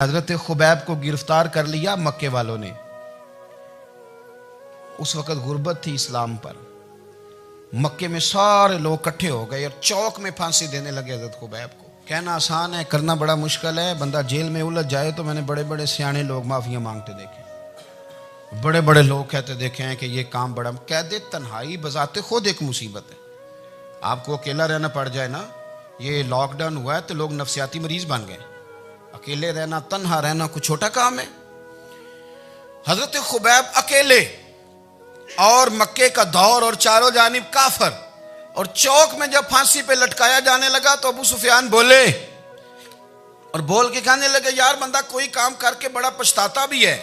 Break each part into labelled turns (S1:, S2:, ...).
S1: हजरत Khubaib को गिरफ्तार कर लिया मक्के वालों ने। उस वक़्त गुर्बत थी इस्लाम पर। मक्के में सारे लोग इकट्ठे हो गए और चौक में फांसी देने लगे हजरत खुबैब को। कहना आसान है, करना बड़ा मुश्किल है। बंदा जेल में उलझ जाए तो मैंने बड़े बड़े सियाने लोग माफिया मांगते देखे, बड़े बड़े लोग कहते देखे हैं कि ये काम बड़ा। कैद तन्हाई बजाते खुद एक मुसीबत है। आपको अकेला रहना पड़ जाए ना, ये लॉकडाउन हुआ है तो लोग नफसियाती मरीज बन गए। अकेले रहना, तन्हा रहना कोई छोटा काम है। हजरत खुबैब अकेले और मक्के का दौर और चारों जानिब काफर, और चौक में जब फांसी पे लटकाया जाने लगा तो अबू सुफियान बोले और बोल के कहने लगे, यार बंदा कोई काम करके बड़ा पछताता भी है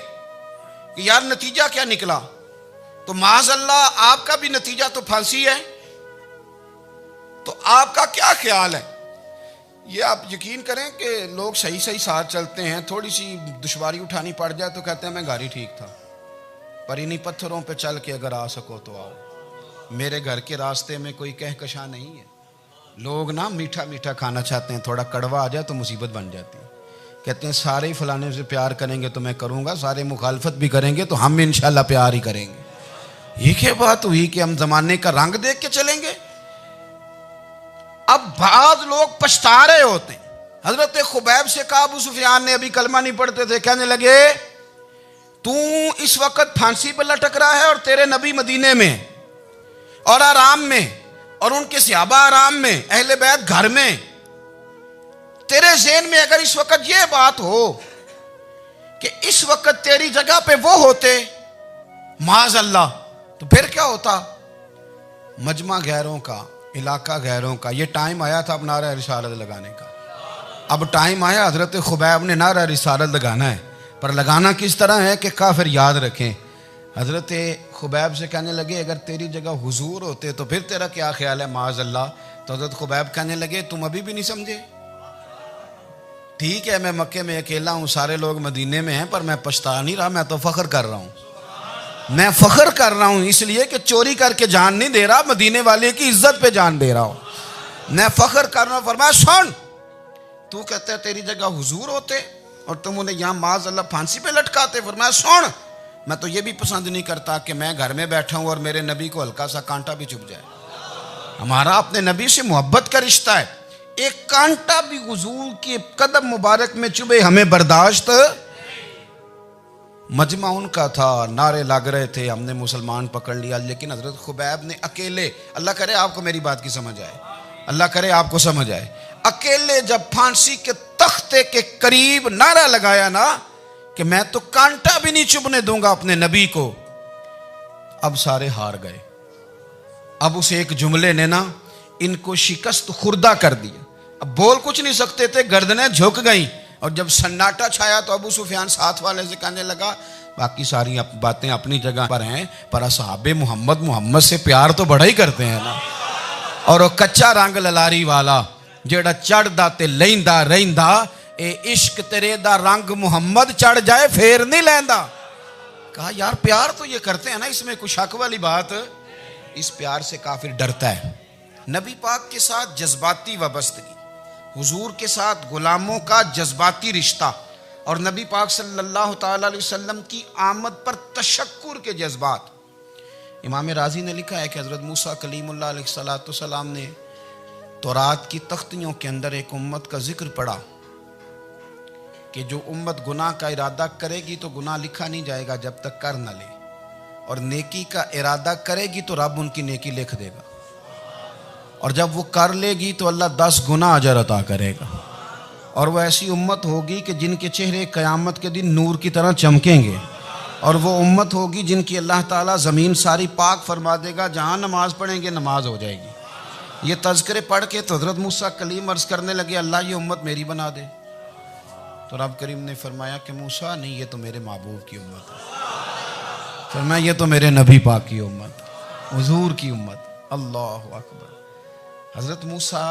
S1: कि यार नतीजा क्या निकला। तो माज़अल्लाह आपका भी नतीजा तो फांसी है, तो आपका क्या ख्याल है। ये आप यकीन करें कि लोग सही सही साथ चलते हैं, थोड़ी सी दुश्वारी उठानी पड़ जाए तो कहते हैं मैं गाड़ी ठीक था, पर इन्हीं पत्थरों पे चल के अगर आ सको तो आओ। मेरे घर के रास्ते में कोई कहकशां नहीं है। लोग ना मीठा मीठा खाना चाहते हैं, थोड़ा कड़वा आ जाए तो मुसीबत बन जाती है। कहते हैं सारे ही फलाने से प्यार करेंगे तो मैं करूँगा, सारे मुखालफत भी करेंगे तो हम इंशाल्लाह प्यार ही करेंगे। ये क्या बात हुई कि हम जमाने का रंग देख के चलेंगे। अब बाद लोग पछता रहे होते हैं। हजरत खुबैब से कहा, अबू सुफियान ने अभी कलमा नहीं पढ़ते थे, कहने लगे तू इस वक्त फांसी पर लटक रहा है और तेरे नबी मदीने में और आराम में, और उनके सहाबा आराम में, अहले बैत घर में। तेरे ज़हन में अगर इस वक्त यह बात हो कि इस वक्त तेरी जगह पे वो होते माज़अल्लाह, तो फिर क्या होता। मजमा गैरों का, इलाका गैरों का। ये टाइम आया था अब नारा रिसालत लगाने का। अब टाइम आया हजरत खुबैब ने नारा रिसालत लगाना है, पर लगाना किस तरह है कि काफिर याद रखें। हजरत खुबैब से कहने लगे अगर तेरी जगह हुजूर होते तो फिर तेरा क्या ख्याल है माज़अल्लाह। तो हजरत खुबैब कहने लगे तुम अभी भी नहीं समझे। ठीक है, मैं मक्के में अकेला हूँ, सारे लोग मदीने में हैं, पर मैं पछता नहीं रहा, मैं तो फख्र कर रहा हूँ। मैं फख्र कर रहा हूं इसलिए कि चोरी करके जान नहीं दे रहा, मदीने वाले की इज्जत पे जान दे रहा हूं। मैं फख्र कर रहा हूं। फरमाया सुन, तू कहता है तेरी जगह हुजूर होते और तुम उन्हें यहां माज़अल्लाह फांसी पे लटकाते। फरमाया सुन, मैं तो ये भी पसंद नहीं करता कि मैं घर में बैठा हूं और मेरे नबी को हल्का सा कांटा भी चुभ जाए। हमारा अपने नबी से मोहब्बत का रिश्ता है। एक कांटा भी हुजूर के कदम मुबारक में चुभे हमें बर्दाश्त। मजमा उनका था, नारे लग रहे थे, हमने मुसलमान पकड़ लिया। लेकिन हजरत खुबैब ने अकेले, अल्लाह करे आपको मेरी बात की समझ आए, अल्लाह करे आपको समझ आए, अकेले जब फांसी के तख्ते के करीब नारा लगाया ना कि मैं तो कांटा भी नहीं चुभने दूंगा अपने नबी को, अब सारे हार गए। अब उस एक जुमले ने ना इनको शिकस्त खुर्दा कर दिया। अब बोल कुछ नहीं सकते थे, गर्दनें झुक गई। और जब सन्नाटा छाया तो अबू सुफियान साथ वाले से कहने लगा बाकी सारी बातें अपनी जगह पर हैं, पर असहाबे मोहम्मद से प्यार तो बड़ा ही करते हैं ना। और वो कच्चा रंग ललारी वाला जेड़ा चढ़दा ते लैंदा रहिंदा, ए इश्क तेरे दा रंग मुहम्मद चढ़ जाए फेर नहीं लैंदा। कहा यार प्यार तो ये करते हैं ना, इसमें कुछ शक वाली बात। इस प्यार से काफिर डरता है। नबी पाक के साथ जज्बाती वाबस्तगी, हुजूर के साथ गुलामों का जज्बाती रिश्ता, और नबी पाक सल्लल्लाहु ताला अलैहि वसल्लम की आमद पर तशक्कुर के जज्बात। इमाम राजी ने लिखा है कि हज़रत मूसा कलीमुल्लाह अलैहिस्सलाम ने तौरात की तख्तियों के अंदर एक उम्मत का जिक्र पढ़ा कि जो उम्मत गुनाह का इरादा करेगी तो गुनाह लिखा नहीं जाएगा जब तक कर न ले, और नेकी का इरादा करेगी तो रब उनकी नेकी लिख देगा, और जब वो कर लेगी तो अल्लाह 10 गुना अजर अता करेगा। और वो ऐसी उम्मत होगी कि जिनके चेहरे क़यामत के दिन नूर की तरह चमकेंगे, और वो उम्मत होगी जिनकी अल्लाह ताला ज़मीन सारी पाक फरमा देगा, जहाँ नमाज पढ़ेंगे नमाज हो जाएगी। ये तज़किरे पढ़ के तो हज़रत मूसा कलीम अर्ज़ करने लगे अल्लाह ये उम्मत मेरी बना दे। तो रब करीम ने फरमाया कि मूसा नहीं, ये तो मेरे महबूब की उम्मत है। फरमाया ये तो मेरे नबी पाक की उम्मत, हुजूर की उम्मत। अल्लाह अकबर। हज़रत मूसा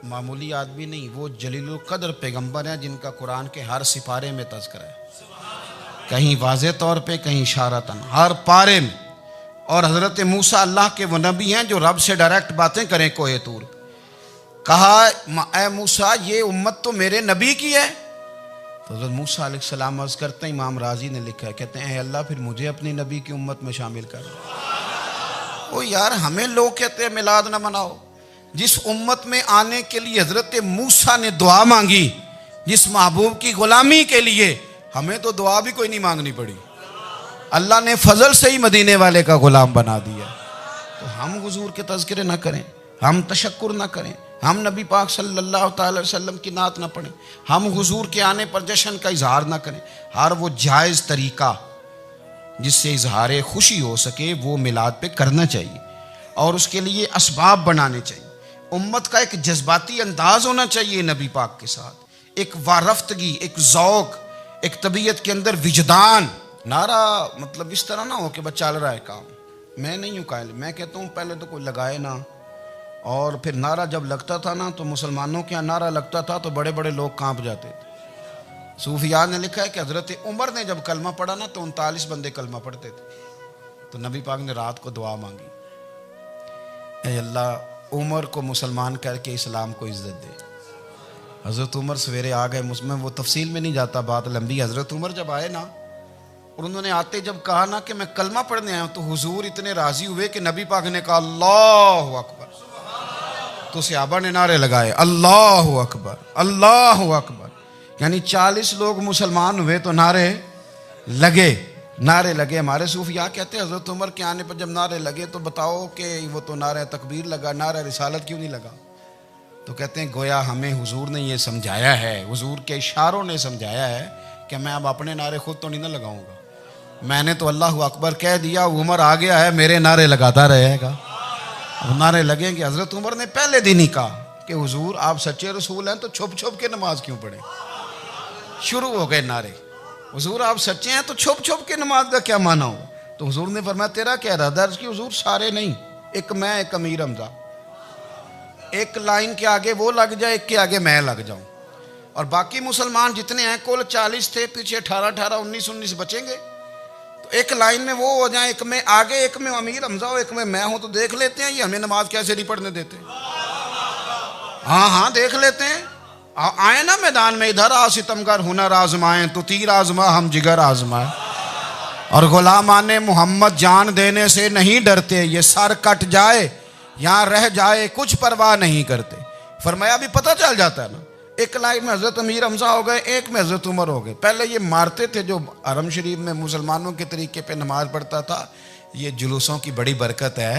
S1: मामूली आदमी नहीं, वो जलीलुल कद्र पैगंबर हैं जिनका कुरान के हर सिपारे में तज़किरा है, कहीं वाज़े तौर पे, कहीं इशारतन, हर पारे में। और हज़रत मूसा अल्लाह के वो नबी हैं जो रब से डायरेक्ट बातें करें कोहे तूर। कहा ए मूसा ये उम्मत तो मेरे नबी की है। तो हज़रत मूसा अलैहिस्सलाम अर्ज़ करते हैं, इमाम राजी ने लिखा है, कहते हैं अल्लाह फिर मुझे अपनी नबी की उम्मत में शामिल कर। ओ यार, हमें लोग कहते हैं मिलाद ना मनाओ। जिस उम्मत में आने के लिए हज़रत मूसा ने दुआ मांगी, जिस महबूब की गुलामी के लिए, हमें तो दुआ भी कोई नहीं मांगनी पड़ी। अल्लाह ने फजल से ही मदीने वाले का गुलाम बना दिया। तो हम हुजूर के तज़किरे ना करें, हम तशक्कुर ना करें, हम नबी पाक सल्लल्लाहु अलैहि वसल्लम की नात ना पढ़ें, हम हुजूर के आने पर जश्न का इजहार ना करें। हर वो जायज़ तरीका जिससे इजहार खुशी हो सके वो मिलाद पे करना चाहिए, और उसके लिए असबाब बनाने चाहिए। उम्मत का एक जज्बाती अंदाज होना चाहिए नबी पाक के साथ, एक वारफ्तगी, एक ज़ौक़, एक तबीयत के अंदर विजदान। नारा मतलब इस तरह ना हो कि बस चल रहा है काम, मैं नहीं हूँ कायल। मैं कहता हूँ पहले तो कोई लगाए ना, और फिर नारा जब लगता था ना तो मुसलमानों के यहाँ नारा लगता था तो बड़े बड़े लोग कांप जाते थे। सूफिया ने लिखा है कि हज़रत उमर ने जब कलमा पढ़ा ना तो 39 बंदे कलमा पढ़ते थे। तो नबी पाक ने रात को दुआ मांगी, ऐ अल्लाह उमर को मुसलमान करके इस्लाम को इज्जत दे। हज़रत उमर सवेरे आ गए। मुझमें वो तफसील में नहीं जाता, बात लंबी। हज़रत उमर जब आए ना और उन्होंने आते जब कहा ना कि मैं कलमा पढ़ने आया हूँ, तो हुजूर इतने राजी हुए कि नबी पाक ने कहा अल्लाहु अकबर। तो सहाबा ने नारे लगाए अल्लाहु अकबर, अल्लाहु अकबर। यानी 40 लोग मुसलमान हुए तो नारे लगे, नारे लगे। हमारे सूफिया कहते हैं हज़रत उमर के आने पर जब नारे लगे तो बताओ कि वो तो नारा तकबीर लगा, नारा रिसालत क्यों नहीं लगा? तो कहते हैं गोया हमें हुजूर ने ये समझाया है, हुजूर के इशारों ने समझाया है कि मैं अब अपने नारे खुद तो नहीं ना लगाऊंगा, मैंने तो अल्लाहु अकबर कह दिया, उमर आ गया है, मेरे नारे लगाता रहेगा। अब नारे लगेंगे। हज़रत उमर ने पहले दिन ही कहा कि हुजूर आप सच्चे रसूल हैं तो छुप छुप के नमाज क्यों पढ़े? शुरू हो गए नारे, हुजूर आप सच्चे हैं तो छुप छुप के नमाज का क्या माना हो? तो हुजूर ने फरमाया तेरा क्या इरादा है? हुजूर सारे नहीं, एक मैं, एक अमीर हमजा, एक लाइन के आगे वो लग जाए, एक के आगे मैं लग जाऊं, और बाकी मुसलमान जितने हैं कुल 40 थे, पीछे 18 19 बचेंगे। तो एक लाइन में वो हो जाए, एक में आगे, एक में अमीर हमजा हो, एक में मैं हूं, तो देख लेते हैं ये हमें नमाज कैसे नहीं पढ़ने देते। हाँ हाँ देख लेते हैं, आए ना मैदान में, इधर आ सितमगर हुनर आजमाए, तो तीर आजमा हम जिगर आजमाए। और गुलामाने मोहम्मद जान देने से नहीं डरते, ये सर कट जाए यहाँ रह जाए कुछ परवाह नहीं करते। फरमाया भी पता चल जाता है ना, एक लाइन में हज़रत अमीर हमजा हो गए, एक में हज़रत उमर हो गए। पहले ये मारते थे, जो हरम शरीफ में मुसलमानों के तरीके पे नमाज पढ़ता था। ये जुलूसों की बड़ी बरकत है,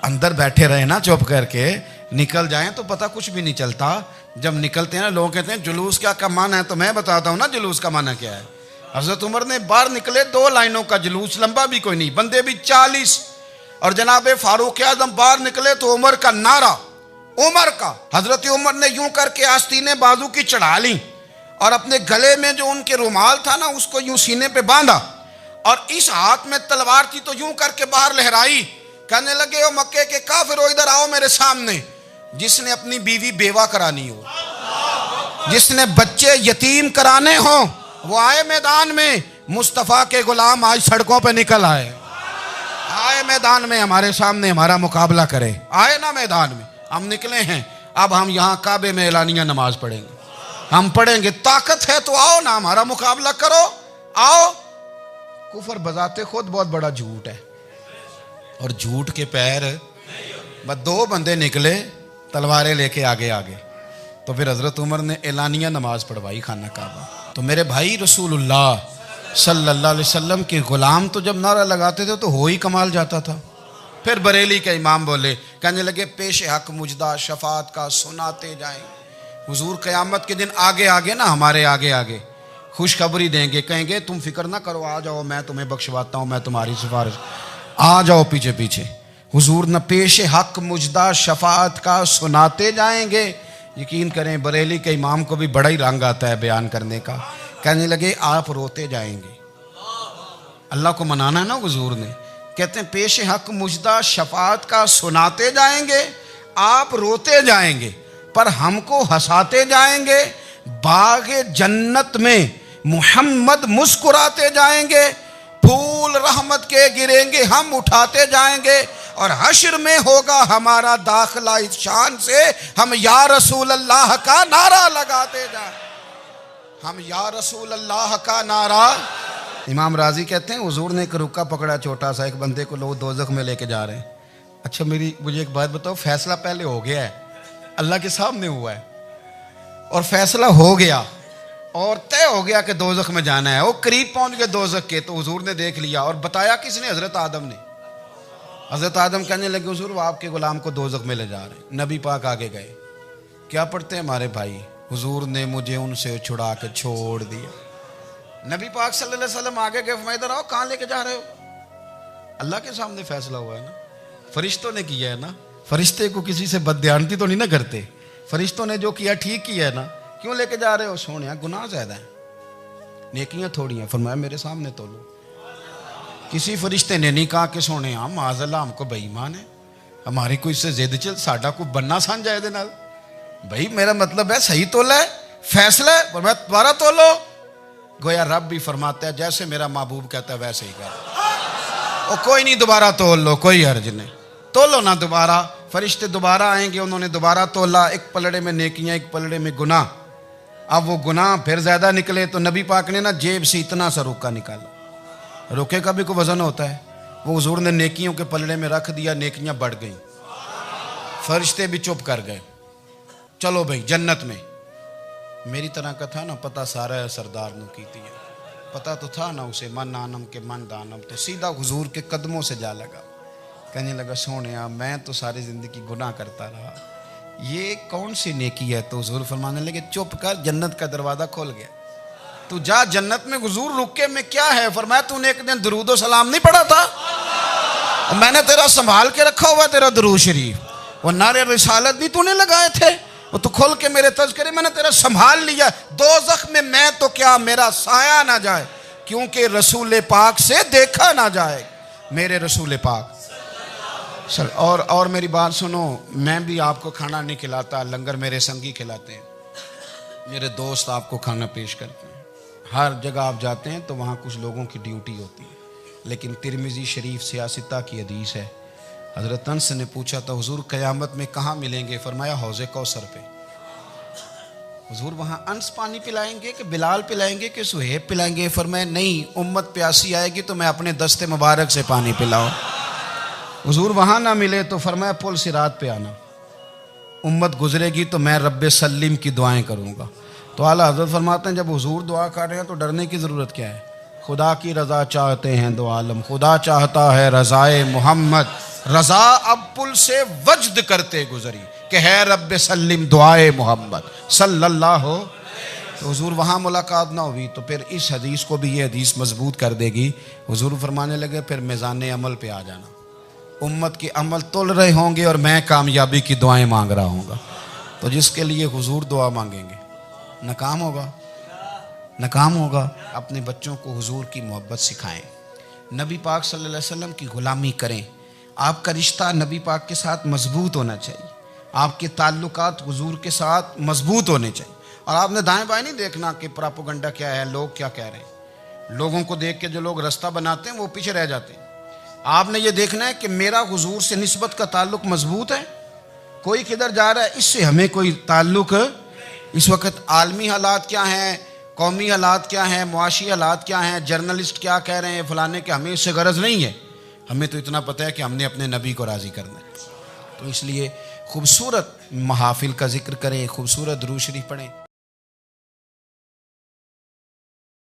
S1: अंदर बैठे रहे ना चुप करके, निकल जाएं तो पता कुछ भी नहीं चलता। जब निकलते हैं ना लोग कहते हैं जुलूस क्या माना है, तो मैं बताता हूँ ना जुलूस का माना क्या है। हज़रत उमर ने बाहर निकले, 2 लाइनों का जुलूस, लंबा भी कोई नहीं, बंदे भी 40, और जनाब फारूक आजम बाहर निकले तो उमर का नारा, उमर का। हजरत उमर ने यूं करके आस्तीने बाजू की चढ़ा ली और अपने गले में जो उनके रुमाल था ना उसको यूं सीने पे बांधा, और इस हाथ में तलवार थी तो यूं करके बाहर लहराई। कहने लगे ओ मक्के के काफिरो इधर आओ मेरे सामने। जिसने अपनी बीवी बेवा करानी हो, जिसने बच्चे यतीम कराने हो, वो आए मैदान में। मुस्तफ़ा के गुलाम आज सड़कों पे निकल आए, आए मैदान में हमारे सामने हमारा मुकाबला करे। आए ना मैदान में, हम निकले हैं। अब हम यहाँ काबे में एलानिया नमाज पढ़ेंगे, हम पढ़ेंगे। ताकत है तो आओ ना, हमारा मुकाबला करो, आओ। कुफर बजाते खुद बहुत बड़ा झूठ है, और झूठ के पैर बस 2 बंदे निकले तलवारें लेके आगे आगे। तो फिर हजरत उमर ने एलानिया नमाज पढ़वाई खाना काबा। तो मेरे भाई रसूलुल्लाह सल्लल्लाहु अलैहि वसल्लम के गुलाम तो जब नारा लगाते थे तो हो ही कमाल जाता था। फिर बरेली के इमाम बोले, कहने लगे पेश हक मुजदा शफात का सुनाते जाएं। हुजूर क़यामत के दिन आगे आगे ना, हमारे आगे आगे खुशखबरी देंगे, कहेंगे तुम फिक्र ना करो, आ जाओ मैं तुम्हें बख्शवाता हूँ, मैं तुम्हारी सिफारिश, आ जाओ पीछे पीछे। हुजूर न पेश हक मुजदा शफात का सुनाते जाएंगे। यकीन करें बरेली के इमाम को भी बड़ा ही रंग आता है बयान करने का। कहने लगे आप रोते जाएंगे, अल्लाह को मनाना है ना हुजूर ने। कहते हैं पेश हक मुजदा शफात का सुनाते जाएंगे, आप रोते जाएंगे पर हमको हंसाते जाएंगे। बागे जन्नत में मुहम्मद मुस्कुराते जाएंगे, फूल रहमत के गिरेंगे हम उठाते जाएंगे, और हश्र में होगा हमारा दाखिला इस शान से हम या रसूल अल्लाह का नारा लगाते जाएं। हम या रसूल अल्लाह का नारा। इमाम राजी कहते हैं हुजूर ने एक रुका पकड़ा छोटा सा, एक बंदे को लोग दोजख में लेके जा रहे हैं। अच्छा मुझे एक बात बताओ, फैसला पहले हो गया है, अल्लाह के सामने हुआ है और फैसला हो गया और तय हो गया कि दोजख में जाना है। वो करीब पहुंच गए दोजख के, तो हुजूर ने देख लिया। और बताया किसने? हजरत आदम ने। हजरत आदम कहने लगे हुजूर वो आपके गुलाम को दोजख में ले जा रहे हैं। नबी पाक आगे गए, क्या पढ़ते हैं हमारे भाई? हुजूर ने मुझे उनसे छुड़ा के छोड़ दिया। नबी पाक सल्लल्लाहु अलैहि वसल्लम आगे गए, फरमाया इधर आओ, कहाँ लेके जा रहे हो? अल्लाह के सामने फैसला हुआ है ना, फरिश्तों ने किया है ना। फरिश्ते को किसी से बदध्यानती तो नहीं ना करते, फरिश्तों ने जो किया ठीक किया है ना। क्यों लेके जा रहे हो? सोनिया गुनाह ज्यादा है, नेकियां थोड़ी हैं। फरमाया मेरे सामने तोलो। किसी फरिश्ते ने नहीं कहा कि सोने हम माज़अल्लाह हमको बेईमान है, हमारी कोई इससे जिद चल साडा को बनना सान जाए दे नाल। भाई मेरा मतलब है सही तोला है, फैसला है, फरमाया दोबारा तोलो। गोया रब भी फरमाता है जैसे मेरा महबूब कहता है वैसे ही कर। और कोई नहीं, दोबारा तोल लो, कोई हर्ज नहीं, तोलो ना दोबारा। फरिश्ते दोबारा आएंगे, उन्होंने दोबारा तोला, एक पलड़े में नेकियां, एक पलड़े में गुनाह। अब वो गुनाह फिर ज्यादा निकले तो नबी पाक ने ना जेब से इतना सा रुका निकाला। रुके का भी कोई वजन होता है, वो हुजूर ने नेकियों के पलड़े में रख दिया, नेकियां बढ़ गई। फरिश्ते भी चुप कर गए। चलो भाई जन्नत में। मेरी तरह का था ना, पता सारा है सरदार ने की थी, पता तो था ना उसे, मन आनम के मन दानम। तो सीधा हुजूर के कदमों से जा लगा, कहने लगा सोने मैं तो सारी जिंदगी गुनाह करता रहा, ये कौन सी नेकी है? तो हुजूर फरमाने लगे चुप कर, जन्नत का दरवाजा खोल गया, तू जा जन्नत में। हुजूर रुके में क्या है? फरमाया तूने एक दिन दरूदो सलाम नहीं पढ़ा था, मैंने तेरा संभाल के रखा हुआ तेरा दरूद शरीफ, वो नारे रिसालत भी तूने लगाए थे, वो तू खोल के मेरे तज़किरे मैंने तेरा संभाल लिया। दोज़ख में मैं तो क्या मेरा साया ना जाए, क्योंकि रसूल पाक से देखा ना जाए, मेरे रसूल पाक। सर और मेरी बात सुनो, मैं भी आपको खाना नहीं खिलाता, लंगर मेरे संगी खिलाते हैं, मेरे दोस्त आपको खाना पेश करते हैं। हर जगह आप जाते हैं तो वहाँ कुछ लोगों की ड्यूटी होती है, लेकिन तिरमिज़ी शरीफ सियासिता की हदीस है। हज़रत अनस ने पूछा था हुजूर क़यामत में कहाँ मिलेंगे? फरमाया हौज़े कौसर पे। हुजूर वहाँ अनस पानी पिलाएंगे कि बिलाल पिलाएंगे कि सुहेब पिलाएंगे? फरमाया नहीं, उम्मत प्यासी आएगी तो मैं अपने दस्ते मुबारक से पानी पिलाऊं। हुजूर वहाँ ना मिले तो फरमाया पुल सिरात पे आना, उम्मत गुजरेगी तो मैं रब्बे सल्लिम की दुआएं करूँगा। तो आला हज़रत फरमाते हैं जब हुजूर दुआ कर रहे हैं तो डरने की ज़रूरत क्या है? खुदा की रज़ा चाहते हैं दो आलम, खुदा चाहता है रज़ाए मोहम्मद, रज़ा अब पुल से वज्द करते गुजरी कि है रब्बे सल्लिम दुआए मोहम्मद सल्लल्लाहु। तो हुजूर वहाँ मुलाकात ना हुई तो फिर इस हदीस को भी ये हदीस मजबूत कर देगी। हुजूर फरमाने लगे फिर मिज़ान अमल पे आ जाना, उम्मत के अमल तोल रहे होंगे और मैं कामयाबी की दुआएं मांग रहा हूँगा। तो जिसके लिए हुजूर दुआ मांगेंगे नाकाम होगा, नाकाम होगा। अपने बच्चों को हुजूर की मोहब्बत सिखाएं, नबी पाक सल्लल्लाहु अलैहि वसल्लम की गुलामी करें। आपका रिश्ता नबी पाक के साथ मजबूत होना चाहिए, आपके ताल्लुकात हुजूर के साथ मजबूत होने चाहिए। और आपने दाएं बाएं नहीं देखना कि प्रोपेगेंडा क्या है, लोग क्या कह रहे हैं। लोगों को देख के जो लोग रास्ता बनाते हैं वो पीछे रह जाते हैं। आपने ये देखना है कि मेरा हुजूर से निस्बत का ताल्लुक मजबूत है, कोई किधर जा रहा है इससे हमें कोई ताल्लुक। इस वक्त आलमी हालात क्या हैं, कौमी हालात क्या हैं, मुआशी हालात क्या हैं, जर्नलिस्ट क्या कह रहे हैं फलाने के, हमें इससे गरज नहीं है। हमें तो इतना पता है कि हमने अपने नबी को राज़ी करना है। तो इसलिए खूबसूरत महाफिल का जिक्र करें, खूबसूरत दुरूद शरीफ पढ़ें।